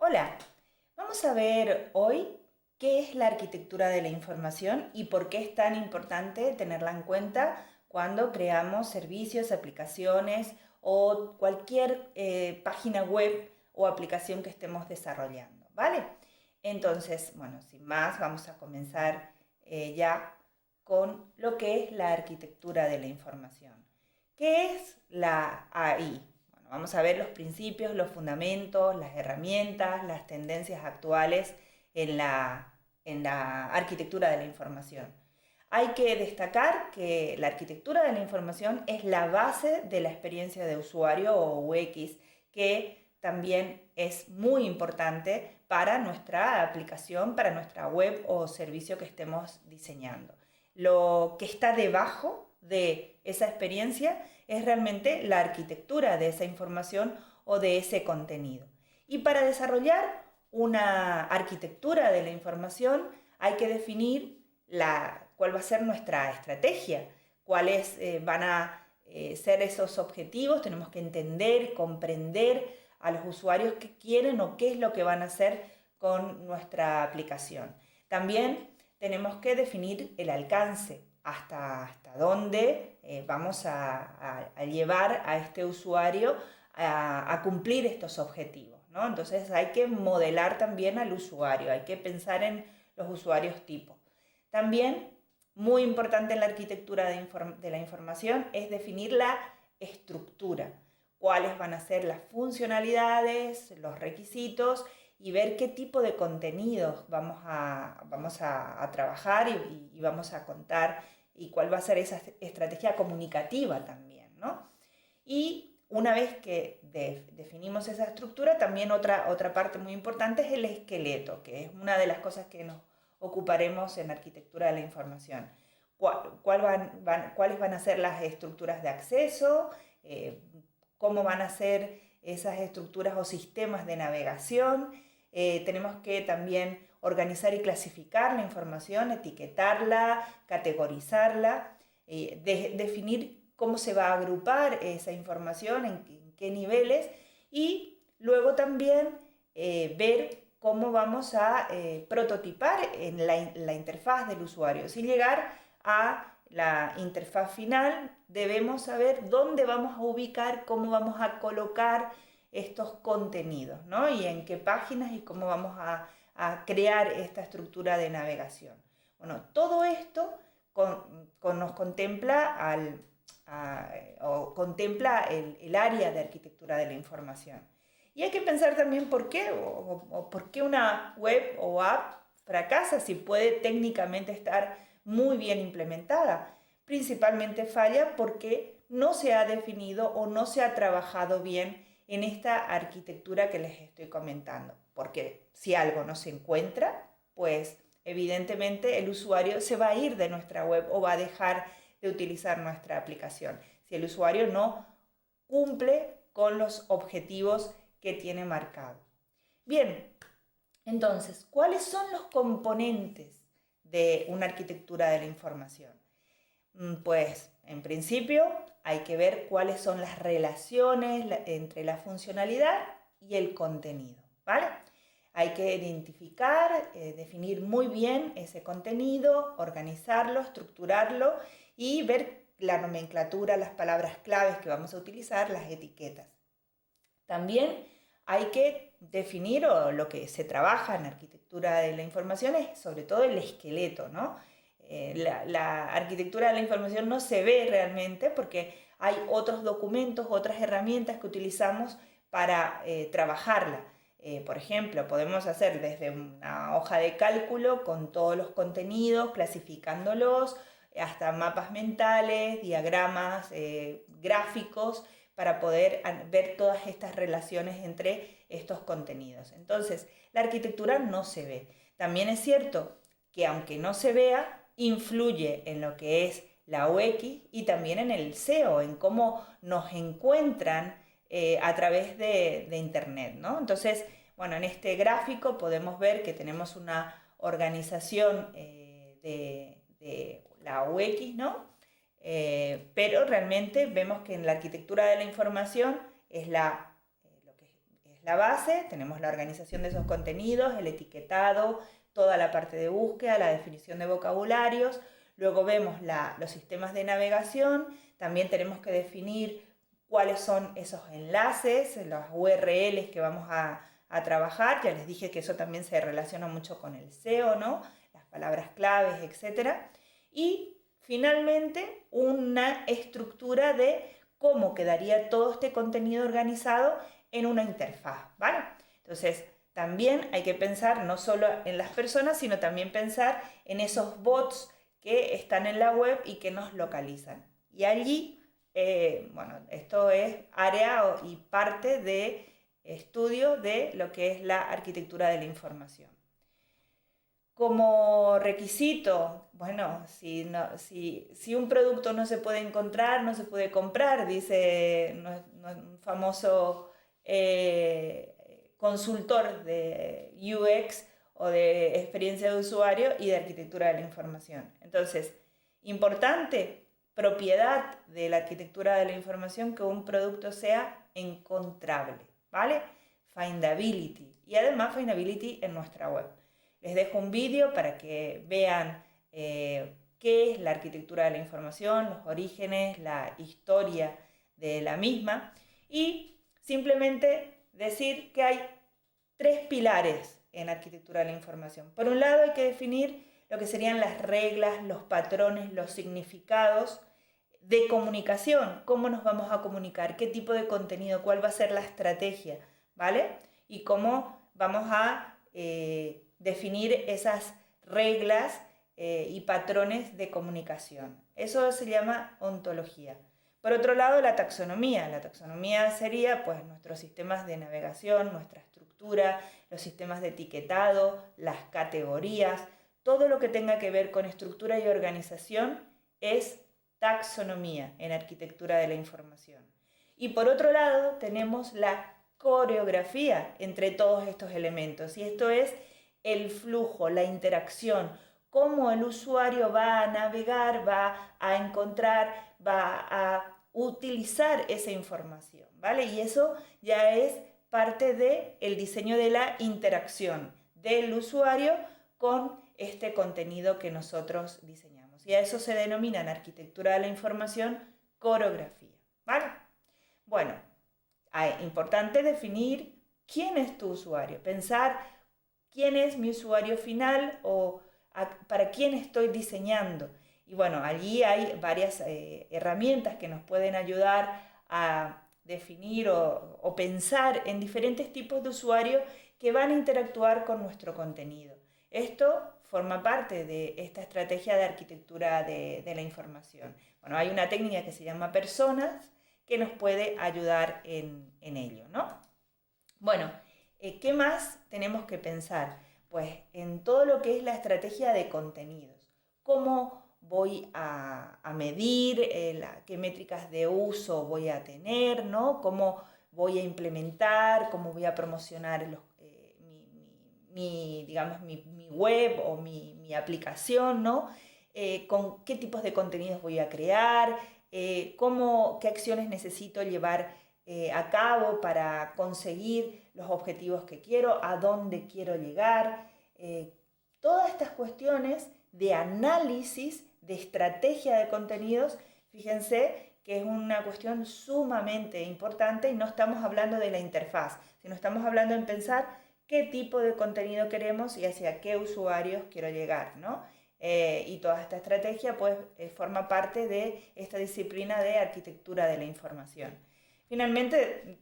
Hola, vamos a ver hoy qué es la arquitectura de la información y por qué es tan importante tenerla en cuenta cuando creamos servicios, aplicaciones o cualquier página web o aplicación que estemos desarrollando, ¿vale? Entonces, bueno, sin más, vamos a comenzar ya con lo que es la arquitectura de la información. ¿Qué es la AI? Vamos a ver los principios, los fundamentos, las herramientas, las tendencias actuales en la arquitectura de la información. Hay que destacar que la arquitectura de la información es la base de la experiencia de usuario o UX, que también es muy importante para nuestra aplicación, para nuestra web o servicio que estemos diseñando. Lo que está debajo de esa experiencia es realmente la arquitectura de esa información o de ese contenido. Y para desarrollar una arquitectura de la información hay que definir cuál va a ser nuestra estrategia, cuáles van a ser esos objetivos. Tenemos que entender, comprender a los usuarios qué quieren o qué es lo que van a hacer con nuestra aplicación. También tenemos que definir el alcance, hasta dónde vamos a llevar a este usuario a cumplir estos objetivos, ¿no? Entonces hay que modelar también al usuario, hay que pensar en los usuarios tipo. También, muy importante en la arquitectura de la información, es definir la estructura, cuáles van a ser las funcionalidades, los requisitos y ver qué tipo de contenidos vamos a trabajar y vamos a contar y cuál va a ser esa estrategia comunicativa también, ¿no? Y una vez que definimos esa estructura, también otra parte muy importante es el esqueleto, que es una de las cosas que nos ocuparemos en arquitectura de la información. ¿Cuáles van a ser las estructuras de acceso? ¿Cómo van a ser esas estructuras o sistemas de navegación? Tenemos que también organizar y clasificar la información, etiquetarla, categorizarla, definir cómo se va a agrupar esa información, en qué niveles, y luego también ver cómo vamos a prototipar en la interfaz del usuario. Sin llegar a la interfaz final, debemos saber dónde vamos a ubicar, cómo vamos a colocar estos contenidos, ¿no? Y en qué páginas y cómo vamos a crear esta estructura de navegación. Bueno, todo esto nos contempla o contempla el área de arquitectura de la información. Y hay que pensar también por qué, o por qué una web o app fracasa si puede técnicamente estar muy bien implementada. Principalmente falla porque no se ha definido o no se ha trabajado bien en esta arquitectura que les estoy comentando. Porque si algo no se encuentra, pues evidentemente el usuario se va a ir de nuestra web o va a dejar de utilizar nuestra aplicación. Si el usuario no cumple con los objetivos que tiene marcado. Bien, entonces, ¿cuáles son los componentes de una arquitectura de la información? Pues, en principio, hay que ver cuáles son las relaciones entre la funcionalidad y el contenido, ¿vale? Hay que identificar, definir muy bien ese contenido, organizarlo, estructurarlo y ver la nomenclatura, las palabras claves que vamos a utilizar, las etiquetas. También hay que definir, o lo que se trabaja en arquitectura de la información es sobre todo el esqueleto, ¿no? La arquitectura de la información no se ve realmente porque hay otros documentos, otras herramientas que utilizamos para trabajarla. Por ejemplo, podemos hacer desde una hoja de cálculo con todos los contenidos, clasificándolos, hasta mapas mentales, diagramas, gráficos, para poder ver todas estas relaciones entre estos contenidos. Entonces, la arquitectura no se ve. También es cierto que aunque no se vea, influye en lo que es la UX y también en el SEO, en cómo nos encuentran a través de Internet, ¿no? Entonces, bueno, en este gráfico podemos ver que tenemos una organización de la UX, ¿no? Pero realmente vemos que en la arquitectura de la información es la la base, tenemos la organización de esos contenidos, el etiquetado, toda la parte de búsqueda, la definición de vocabularios. Luego vemos los sistemas de navegación. También tenemos que definir cuáles son esos enlaces, las URLs que vamos a trabajar. Ya les dije que eso también se relaciona mucho con el SEO, ¿no? Las palabras claves, etc. Y finalmente una estructura de cómo quedaría todo este contenido organizado en una interfaz, ¿vale? Entonces, también hay que pensar no solo en las personas, sino también pensar en esos bots que están en la web y que nos localizan. Y allí, bueno, esto es área y parte de estudio de lo que es la arquitectura de la información. Como requisito, bueno, si un producto no se puede encontrar, no se puede comprar, dice un famoso consultor de UX o de experiencia de usuario y de arquitectura de la información. Entonces, importante, propiedad de la arquitectura de la información, que un producto sea encontrable, ¿vale? Findability, y además findability en nuestra web. Les dejo un vídeo para que vean qué es la arquitectura de la información, los orígenes, la historia de la misma, y simplemente decir que hay 3 pilares en arquitectura de la información. Por un lado, hay que definir lo que serían las reglas, los patrones, los significados de comunicación. ¿Cómo nos vamos a comunicar? ¿Qué tipo de contenido? ¿Cuál va a ser la estrategia? ¿Vale? Y cómo vamos a definir esas reglas y patrones de comunicación. Eso se llama ontología. Por otro lado, la taxonomía. La taxonomía sería pues nuestros sistemas de navegación, nuestra estructura, los sistemas de etiquetado, las categorías, todo lo que tenga que ver con estructura y organización es taxonomía en arquitectura de la información. Y por otro lado, tenemos la coreografía entre todos estos elementos, y esto es el flujo, la interacción, cómo el usuario va a navegar, va a encontrar, va a utilizar esa información, ¿vale? Y eso ya es parte del diseño de la interacción del usuario con este contenido que nosotros diseñamos. Y a eso se denomina en arquitectura de la información coreografía, ¿vale? Bueno, es importante definir quién es tu usuario, pensar quién es mi usuario final o para quién estoy diseñando. Y bueno, allí hay varias herramientas que nos pueden ayudar a definir o pensar en diferentes tipos de usuarios que van a interactuar con nuestro contenido. Esto forma parte de esta estrategia de arquitectura de la información. Bueno, hay una técnica que se llama personas que nos puede ayudar en ello, ¿no? Bueno, ¿qué más tenemos que pensar? Pues en todo lo que es la estrategia de contenidos. ¿Cómo voy a medir? ¿Qué métricas de uso voy a tener? ¿No? ¿Cómo voy a implementar? ¿Cómo voy a promocionar mi web o mi aplicación? ¿No? ¿Con qué tipos de contenidos voy a crear? ¿Qué acciones necesito llevar a cabo para conseguir los objetivos que quiero? ¿A dónde quiero llegar? Todas estas cuestiones de análisis, de estrategia de contenidos, fíjense que es una cuestión sumamente importante, y no estamos hablando de la interfaz, sino estamos hablando en pensar qué tipo de contenido queremos y hacia qué usuarios quiero llegar, ¿no? Y toda esta estrategia pues forma parte de esta disciplina de arquitectura de la información. Finalmente,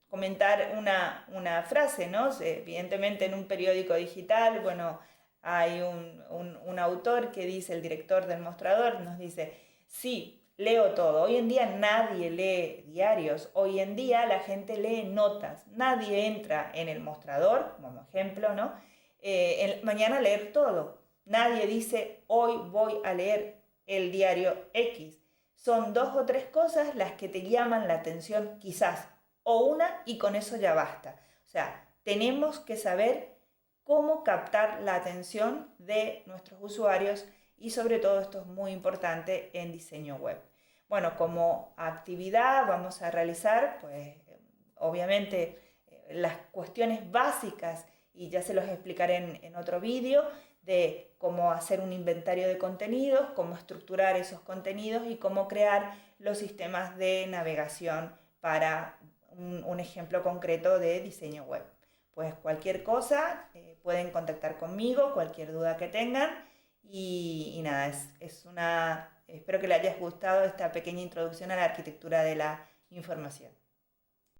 comentar una frase, ¿no? Evidentemente en un periódico digital, bueno, hay un autor que dice, el director del mostrador, nos dice, sí, leo todo. Hoy en día nadie lee diarios, hoy en día la gente lee notas, nadie entra en el mostrador, como ejemplo, ¿no? Mañana a leer todo. Nadie dice, hoy voy a leer el diario X. Son 2 o 3 cosas las que te llaman la atención, quizás, o una, y con eso ya basta. O sea, tenemos que saber cómo captar la atención de nuestros usuarios, y sobre todo esto es muy importante en diseño web. Bueno, como actividad vamos a realizar, pues obviamente las cuestiones básicas, y ya se los explicaré en otro vídeo, de cómo hacer un inventario de contenidos, cómo estructurar esos contenidos y cómo crear los sistemas de navegación para un ejemplo concreto de diseño web. Pues cualquier cosa, pueden contactar conmigo, cualquier duda que tengan y nada, espero que les haya gustado esta pequeña introducción a la arquitectura de la información.